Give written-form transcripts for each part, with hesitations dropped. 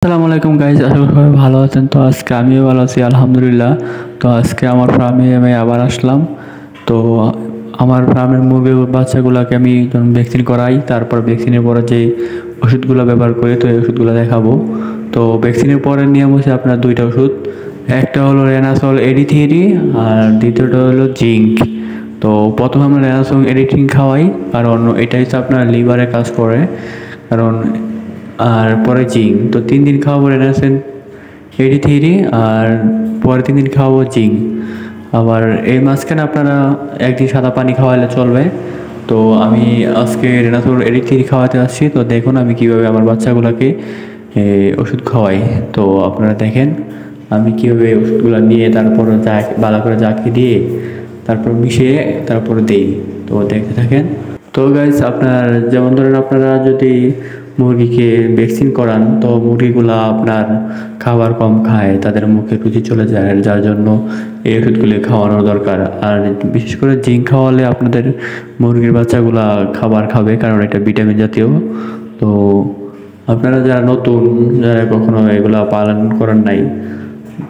আসসালামু আলাইকুম গাইজ, আশা করি সবাই ভালো আছেন। তো আজকে আমিও ভালো আছি আলহামদুলিল্লাহ। তো আজকে আমার ফার্মে আমি আবার আসলাম। তো আমার ফার্মের মুরগির বাচ্চাগুলোকে আমি যখন ভ্যাকসিন করাই, তারপর ভ্যাকসিনের পরে যে ওষুধগুলো ব্যবহার করি, তো এই ওষুধগুলো দেখাবো। তো ভ্যাকসিনের পরের নিয়ম হচ্ছে আপনার দুইটা ওষুধ, একটা হলো রেনাসল এডি3 আর দ্বিতীয়টা হলো জিঙ্ক। তো প্রথমে আমরা রেনাসল এডি3 খাওয়াই, কারণ এটাই তো আপনার লিভারে কাজ করে। কারণ আর পরে জিঙ্ক, তো 3 দিন খাওয়াবো রেনাসেন এডি3 আর পরে 3 দিন খাওয়াবো জিঙ্ক। আবার এই মাঝখানে আপনারা একদিন সাদা পানি খাওয়ালে চলবে। তো আমি আজকে রেনাসোল এডি3 খাওয়াতে আসছি। তো দেখুন আমি কীভাবে আমার বাচ্চাগুলোকে ওষুধ খাওয়াই। তো আপনারা দেখেন আমি কীভাবে ওষুধগুলো নিয়ে তারপর ভালো করে জাকি দিয়ে তারপর মিশিয়ে তারপর দেই। তো দেখতে থাকেন। তো গাইস, আপনার যেমন ধরেন আপনারা যদি মুরগিকে ভ্যাকসিন করান, তো মুরগিগুলা আপনার খাবার কম খায়, তাদের মুখে রুচি চলে যায়, যার জন্য এই ওষুধগুলি খাওয়ানো দরকার। আর বিশেষ করে জিঙ্ক খাওয়ালে আপনাদের মুরগির বাচ্চাগুলা খাবার খাবে, কারণ এটা ভিটামিন জাতীয়। তো আপনারা যারা নতুন, যারা কখনো এগুলা পালন করেন নাই,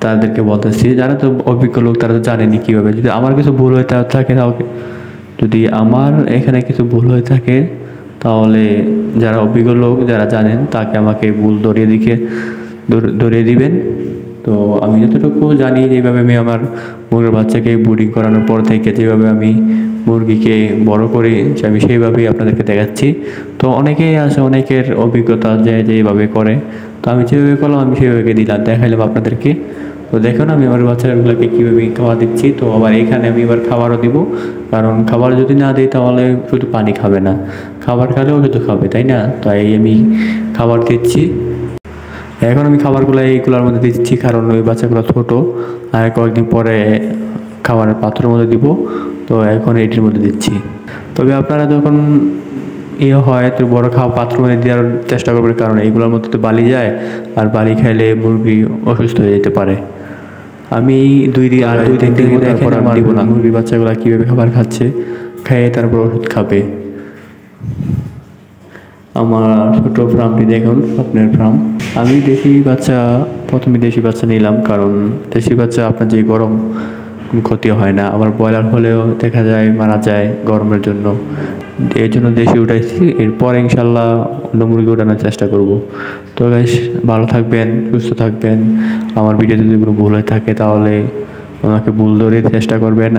তাদেরকে বলতেছি, যারা তো অভিজ্ঞ লোক তারা তো জানেনি কীভাবে। যদি আমার কিছু ভুল হয়ে থাকে তাহলে, যদি আমার এখানে কিছু ভুল হয়ে থাকে, তাহলে যারা অভিজ্ঞ লোক যারা জানেন তাকে আমাকে ভুল ধরিয়ে দিবেন। তো আমি যতটুকু জানি, যেভাবে আমি আমার মুরগির বাচ্চাকে ব্রিডিং করানোর পর থেকে যেভাবে আমি মুরগিকে বড় করি, আমি সেইভাবেই আপনাদেরকে দেখাচ্ছি। তো অনেকেই আছে, অনেকের অভিজ্ঞতা যেভাবে করে, তো আমি যেভাবে করলাম আমি সেভাবে দেখাইলাম আপনাদেরকে। তো দেখুন আমি আমার বাচ্চাগুলোকে কীভাবে খাবার দিচ্ছি। তো আবার এখানে আমি এবার খাবারও দিব, কারণ খাবার যদি না দিই তাহলে শুধু পানি খাবে না, খাবার খেলেও শুধু খাবে, তাই না? তাই আমি খাবার দিচ্ছি। এখন আমি খাবারগুলো এইগুলোর মধ্যে দিচ্ছি, কারণ ওই বাচ্চাগুলো ছোটো, আর কয়েকদিন পরে খাবারের পাত্রের মধ্যে দিব। তো এখন এটির মধ্যে দিচ্ছি। তবে আপনারা যখন হয় তো বড় পাত্র মধ্যে দেওয়ার চেষ্টা করবেন, কারণ এইগুলোর মধ্যে তো বালি যায়, আর বালি খাইলে মুরগি অসুস্থ হয়ে যেতে পারে। আমি 2-3 দিন পর আর দিব না। মুরগির বাচ্চাগুলো কীভাবে খাবার খাচ্ছে, খেয়ে তারপর ওষুধ খাবে। আমার ছোটো ফার্মটি দেখুন, স্বপ্নের ফার্ম। আমি প্রথমে দেশি বাচ্চা নিলাম, কারণ দেশি বাচ্চা আপনার যে গরম ক্ষতি হয় না, আবার ব্রয়লার হলেও দেখা যায় মারা যায় গরমের জন্য, এর জন্য দেশি উঠাইছি। এরপর ইনশাল্লাহ অন্য মুরগি উঠানোর চেষ্টা করব। তো গাইস, ভালো থাকবেন, সুস্থ থাকবেন। আমার ভিডিওতে যদি কোনো ভুল হয়ে থাকে তাহলে আমাকে ভুল ধরে চেষ্টা করবেন।